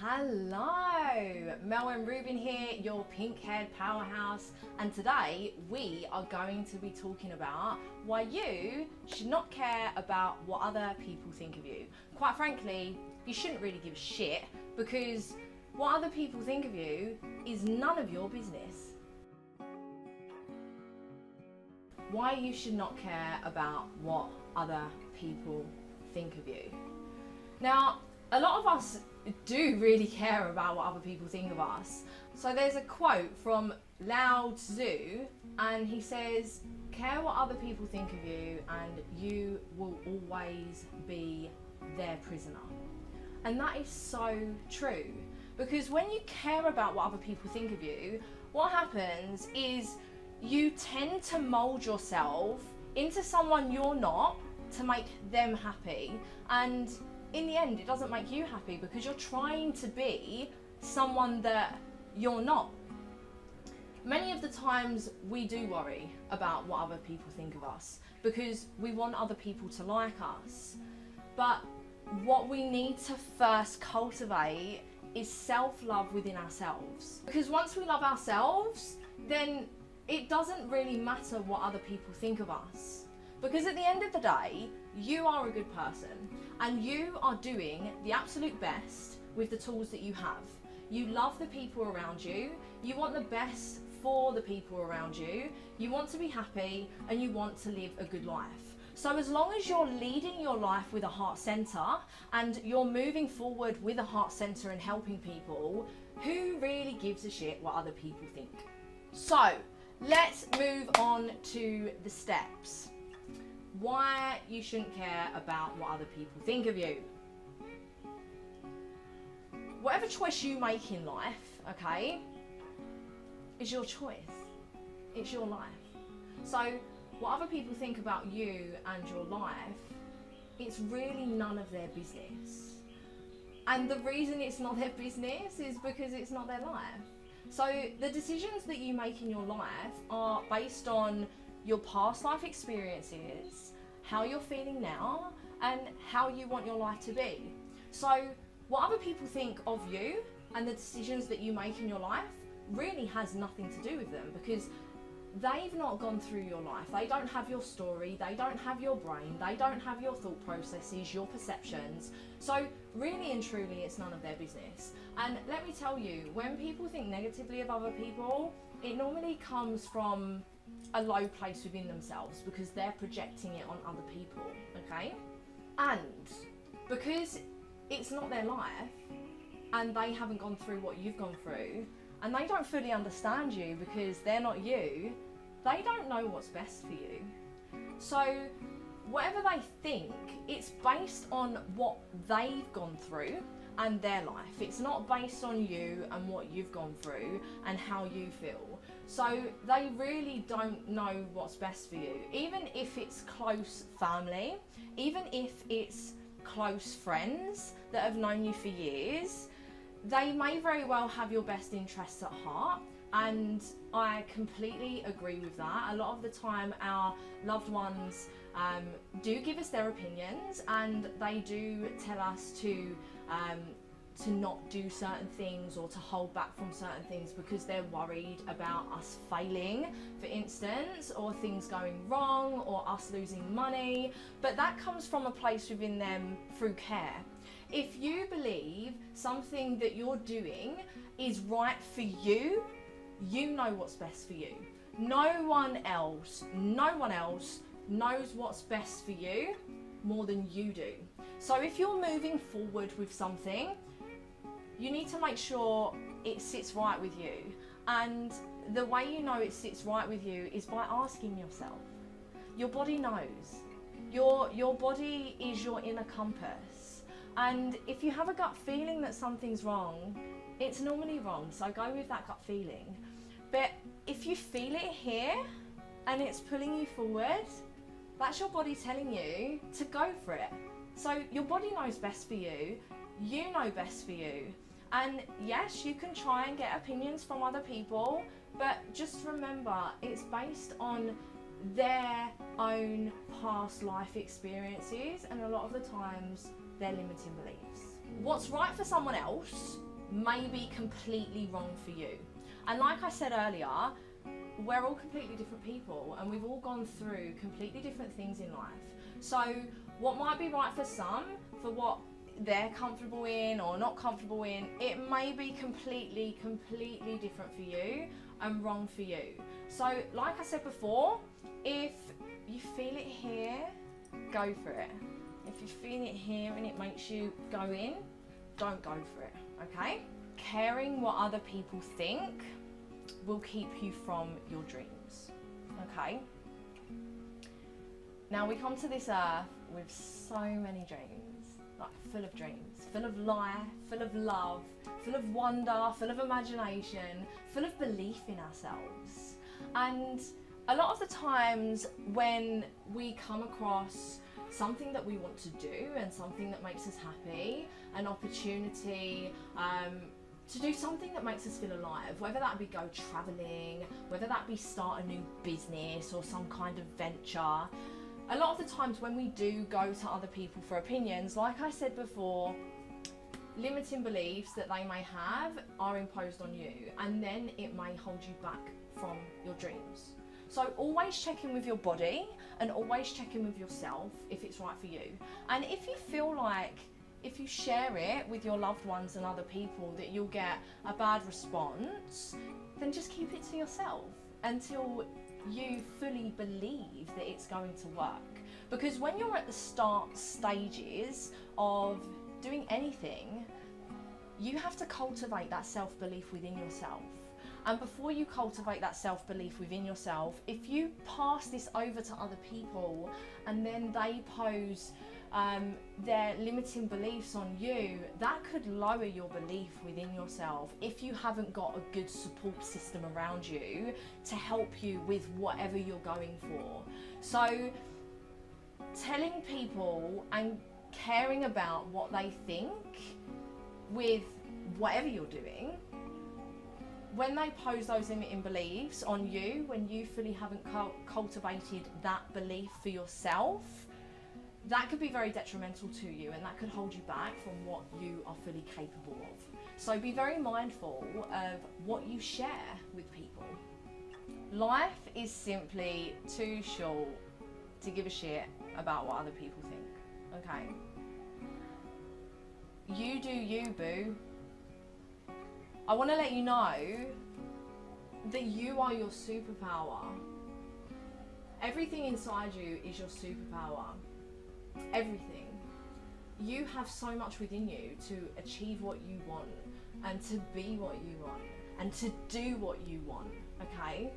Hello, Mel M Rubin here, your pink-haired powerhouse, and today we are going to be talking about why you should not care about what other people think of you. Quite frankly, you shouldn't really give a shit, because what other people think of you is none of your business. Why you should not care about what other people think of you. Now, a lot of us do really care about what other people think of us. So there's a quote from Lao Tzu, and he says, care what other people think of you and you will always be their prisoner. And that is so true, because when you care about what other people think of you, what happens is you tend to mold yourself into someone you're not to make them happy, and in the end it doesn't make you happy because you're trying to be someone that you're not. Many of the times we do worry about what other people think of us because we want other people to like us, but what we need to first cultivate is self-love within ourselves, because once we love ourselves, then it doesn't really matter what other people think of us, because at the end of the day, you are a good person and you are doing the absolute best with the tools that you have. You love the people around you, you want the best for the people around you, you want to be happy and you want to live a good life. So as long as you're leading your life with a heart center and you're moving forward with a heart center and helping people, who really gives a shit what other people think? So let's move on to the steps. Why you shouldn't care about what other people think of you. Whatever choice you make in life, okay, is your choice. It's your life. So what other people think about you and your life, it's really none of their business. And the reason it's not their business is because it's not their life. So the decisions that you make in your life are based on your past life experiences, how you're feeling now, and how you want your life to be. So what other people think of you and the decisions that you make in your life really has nothing to do with them, because they've not gone through your life. They don't have your story, they don't have your brain, they don't have your thought processes, your perceptions. So really and truly, it's none of their business. And let me tell you, when people think negatively of other people, it normally comes from a low place within themselves because they're projecting it on other people, okay? And because it's not their life and they haven't gone through what you've gone through, and they don't fully understand you because they're not you, they don't know what's best for you. So whatever they think, it's based on what they've gone through and their life. It's not based on you and what you've gone through and how you feel. So they really don't know what's best for you. Even if it's close family, even if it's close friends that have known you for years, they may very well have your best interests at heart, and I completely agree with that. A lot of the time our loved ones do give us their opinions, and they do tell us to not do certain things or to hold back from certain things because they're worried about us failing, for instance, or things going wrong or us losing money. But that comes from a place within them through care. If you believe something that you're doing is right for you, you know what's best for you. No one else knows what's best for you more than you do. So if you're moving forward with something, you need to make sure it sits right with you. And the way you know it sits right with you is by asking yourself. Your body knows. Your body is your inner compass. And if you have a gut feeling that something's wrong, it's normally wrong, so go with that gut feeling. But if you feel it here and it's pulling you forward, that's your body telling you to go for it. So your body knows best for you, you know best for you. And yes, you can try and get opinions from other people, but just remember, it's based on their own past life experiences, and a lot of the times, their limiting beliefs. What's right for someone else may be completely wrong for you. And like I said earlier, we're all completely different people and we've all gone through completely different things in life. So what might be right for some, for what they're comfortable in or not comfortable in, it may be completely different for you and wrong for you. So like I said before, if you feel it here, go for it. If you feel it here and it makes you go in, don't go for it, okay? Caring what other people think will keep you from your dreams, okay? Now we come to this earth with so many dreams, like full of dreams, full of life, full of love, full of wonder, full of imagination, full of belief in ourselves. And a lot of the times when we come across something that we want to do and something that makes us happy, an opportunity to do something that makes us feel alive, whether that be go travelling, whether that be start a new business or some kind of venture. A lot of the times when we do go to other people for opinions, like I said before, limiting beliefs that they may have are imposed on you, and then it may hold you back from your dreams. So always check in with your body and always check in with yourself if it's right for you. And if you feel like if you share it with your loved ones and other people that you'll get a bad response, then just keep it to yourself until you fully believe that it's going to work. Because when you're at the start stages of doing anything, you have to cultivate that self-belief within yourself. And before you cultivate that self-belief within yourself, if you pass this over to other people and then they pose their limiting beliefs on you, that could lower your belief within yourself if you haven't got a good support system around you to help you with whatever you're going for. So telling people and caring about what they think with whatever you're doing, when they pose those limiting beliefs on you, when you fully haven't cultivated that belief for yourself, that could be very detrimental to you and that could hold you back from what you are fully capable of. So be very mindful of what you share with people. Life is simply too short to give a shit about what other people think, okay? You do you, boo. I want to let you know that you are your superpower. Everything inside you is your superpower. Everything. You have so much within you to achieve what you want and to be what you want and to do what you want, okay?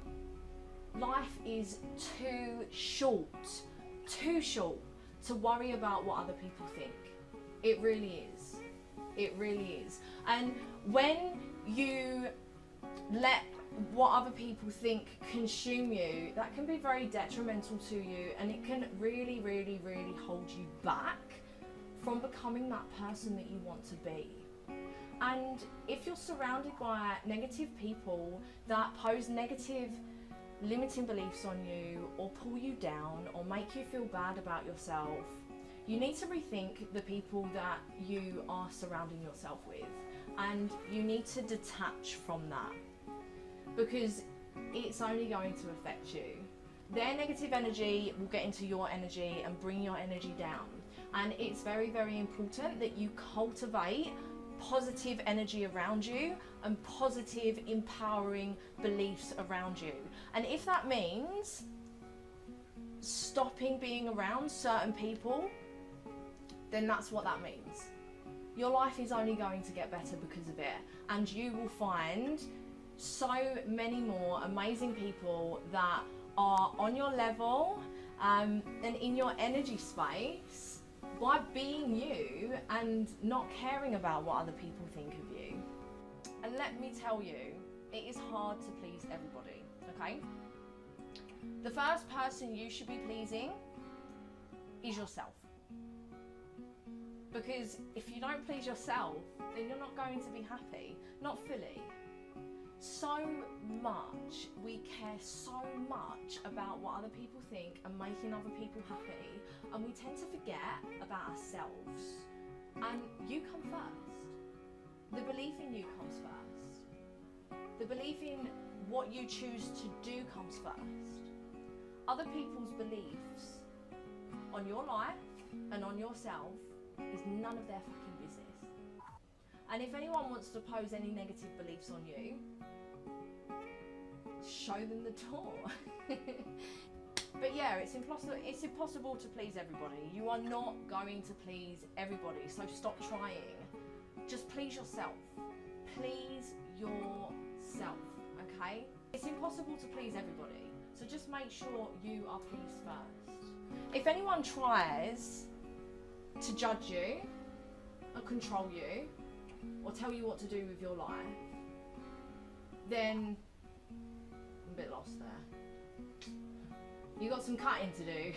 Life is too short to worry about what other people think. It really is. It really is. And when you let what other people think consume you, that can be very detrimental to you, and it can really hold you back from becoming that person that you want to be. And if you're surrounded by negative people that pose negative limiting beliefs on you or pull you down or make you feel bad about yourself, you need to rethink the people that you are surrounding yourself with, and you need to detach from that, because it's only going to affect you. Their negative energy will get into your energy and bring your energy down. And it's very important that you cultivate positive energy around you and positive empowering beliefs around you. And if that means stopping being around certain people, then that's what that means. Your life is only going to get better because of it, and you will find so many more amazing people that are on your level and in your energy space by being you and not caring about what other people think of you. And let me tell you, it is hard to please everybody, okay? The first person you should be pleasing is yourself. Because if you don't please yourself, then you're not going to be happy, not fully. So much, we care so much about what other people think and making other people happy, and we tend to forget about ourselves. And you come first. The belief in you comes first. The belief in what you choose to do comes first. Other people's beliefs on your life and on yourself is none of their fucking business. And if anyone wants to pose any negative beliefs on you, show them the door. But yeah, it's impossible to please everybody. You are not going to please everybody, so stop trying. Just please yourself. Please yourself, okay? It's impossible to please everybody, so just make sure you are pleased first. If anyone tries to judge you or control you or tell you what to do with your life, then I'm a bit lost there. You got some cutting to do.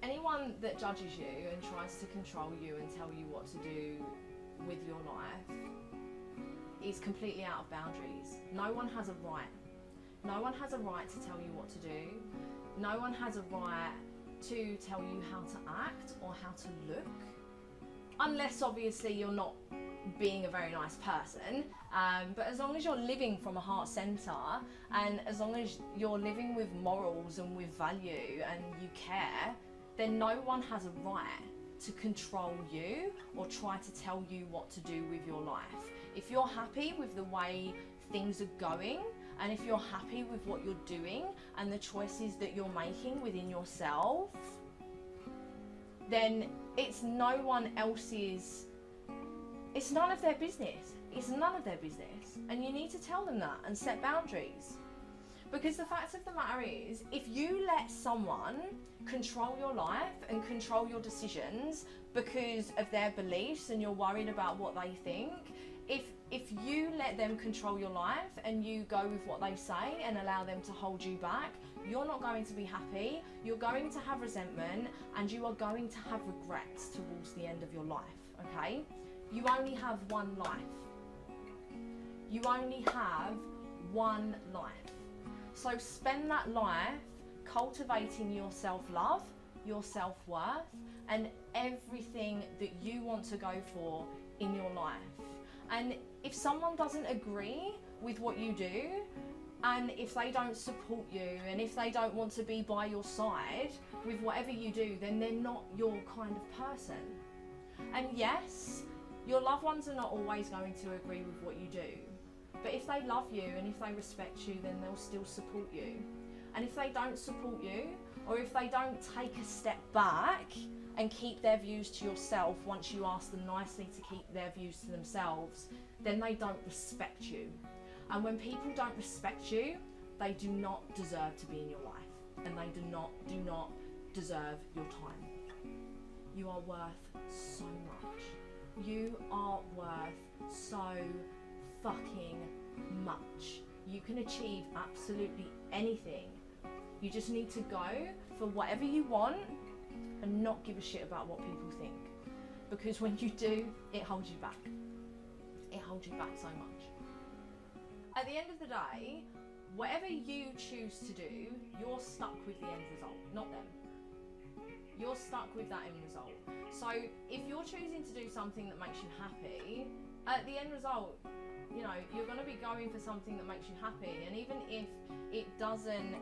Anyone that judges you and tries to control you and tell you what to do with your life is completely out of boundaries. No one has a right. No one has a right to tell you what to do. No one has a right to tell you how to act or how to look. Unless obviously you're not being a very nice person, but as long as you're living from a heart centre and as long as you're living with morals and with value and you care, then no one has a right to control you or try to tell you what to do with your life. If you're happy with the way things are going and if you're happy with what you're doing and the choices that you're making within yourself, then it's no one else's, it's none of their business. It's none of their business. And you need to tell them that and set boundaries. Because the fact of the matter is, if you let someone control your life and control your decisions because of their beliefs and you're worried about what they think, if you let them control your life and you go with what they say and allow them to hold you back, you're not going to be happy, you're going to have resentment, and you are going to have regrets towards the end of your life, okay? You only have one life. You only have one life. So spend that life cultivating your self-love, your self-worth, and everything that you want to go for in your life. And if someone doesn't agree with what you do, and if they don't support you, and if they don't want to be by your side with whatever you do, then they're not your kind of person. And yes, your loved ones are not always going to agree with what you do. But if they love you and if they respect you, then they'll still support you. And if they don't support you, or if they don't take a step back and keep their views to yourself once you ask them nicely to keep their views to themselves, then they don't respect you. And when people don't respect you, they do not deserve to be in your life. And they do not deserve your time. You are worth so much. You are worth so fucking much. You can achieve absolutely anything. You just need to go for whatever you want and not give a shit about what people think. Because when you do, it holds you back. It holds you back so much. At the end of the day, whatever you choose to do, you're stuck with the end result, not them. You're stuck with that end result. So if you're choosing to do something that makes you happy, at the end result, you know, you're going to be going for something that makes you happy. And even if it doesn't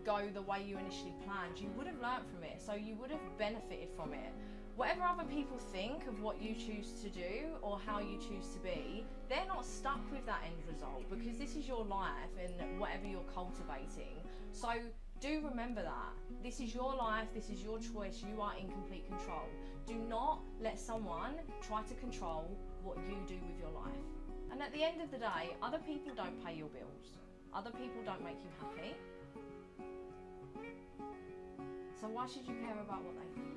go the way you initially planned, you would have learnt from it. So you would have benefited from it. Whatever other people think of what you choose to do or how you choose to be, they're not stuck with that end result, because this is your life and whatever you're cultivating. So do remember that. This is your life, this is your choice, you are in complete control. Do not let someone try to control what you do with your life. And at the end of the day, other people don't pay your bills. Other people don't make you happy. So why should you care about what they think?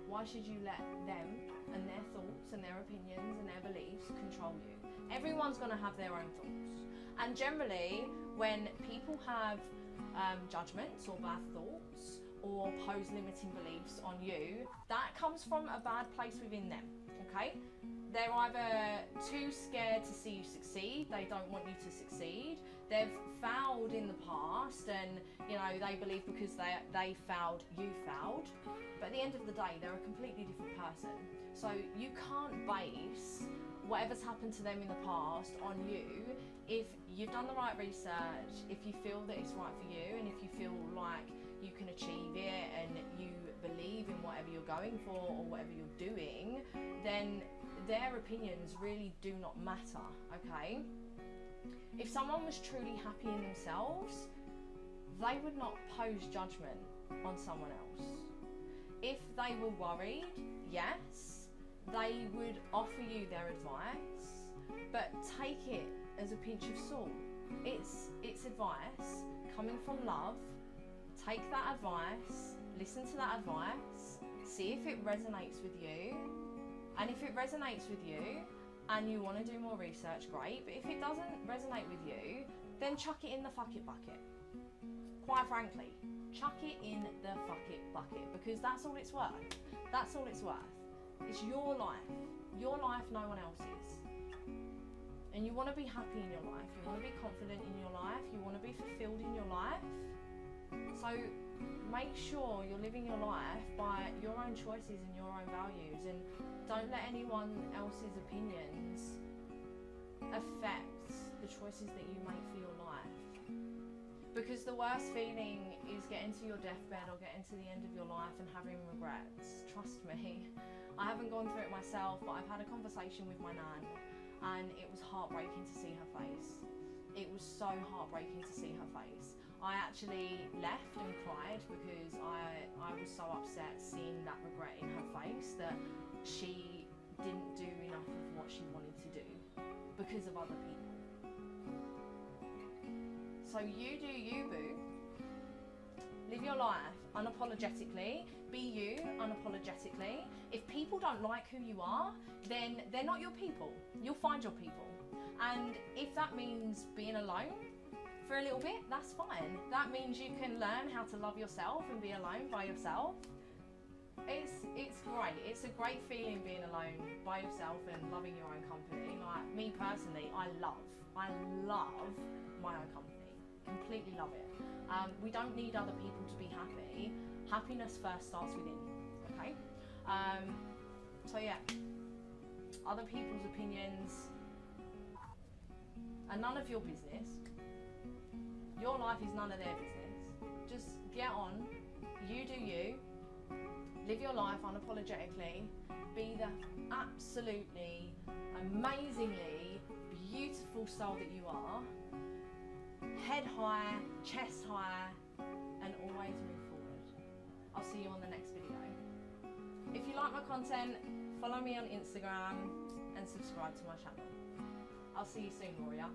Why should you let them and their thoughts and their opinions and their beliefs control you? Everyone's going to have their own thoughts. And generally, when people have judgments or bad thoughts or pose limiting beliefs on you, that comes from a bad place within them, okay? They're either too scared to see you succeed, they don't want you to succeed, they've failed in the past, and you know, they believe because they failed, you failed. But at the end of the day, they're a completely different person. So you can't base whatever's happened to them in the past on you. If you've done the right research, if you feel that it's right for you, and if you feel like you can achieve it, and you believe in whatever you're going for or whatever you're doing, then their opinions really do not matter, okay? If someone was truly happy in themselves, they would not pose judgment on someone else. If they were worried, yes, they would offer you their advice, but take it as a pinch of salt. It's advice coming from love. Take that advice, listen to that advice, see if it resonates with you, and if it resonates with you and you want to do more research, great, but if it doesn't resonate with you, then chuck it in the fuck it bucket. Quite frankly, chuck it in the fuck it bucket, because that's all it's worth. That's all it's worth. It's your life, no one else's. And you want to be happy in your life, you want to be confident in your life, you want to be fulfilled in your life. So make sure you're living your life by your own choices and your own values, and don't let anyone else's opinions affect the choices that you make for your life. Because the worst feeling is getting to your deathbed or getting to the end of your life and having regrets. Trust me, I haven't gone through it myself, but I've had a conversation with my nan, and it was heartbreaking to see her face. It was so heartbreaking to see her face. I actually left and cried because I was so upset seeing that regret in her face, that she didn't do enough of what she wanted to do because of other people. So you do you, boo. Live your life unapologetically. Be you unapologetically. If people don't like who you are, then they're not your people. You'll find your people. And if that means being alone for a little bit, that's fine. That means you can learn how to love yourself and be alone by yourself. It's great. It's a great feeling being alone by yourself and loving your own company. Like me personally, I love my own company. Completely love it. We don't need other people to be happy. Happiness first starts within. Okay. So yeah, other people's opinions are none of your business. Your life is none of their business. Just get on, you do you, live your life unapologetically, be the absolutely, amazingly beautiful soul that you are, head high, chest high, and always move forward. I'll see you on the next video. If you like my content, follow me on Instagram and subscribe to my channel. I'll see you soon, warrior.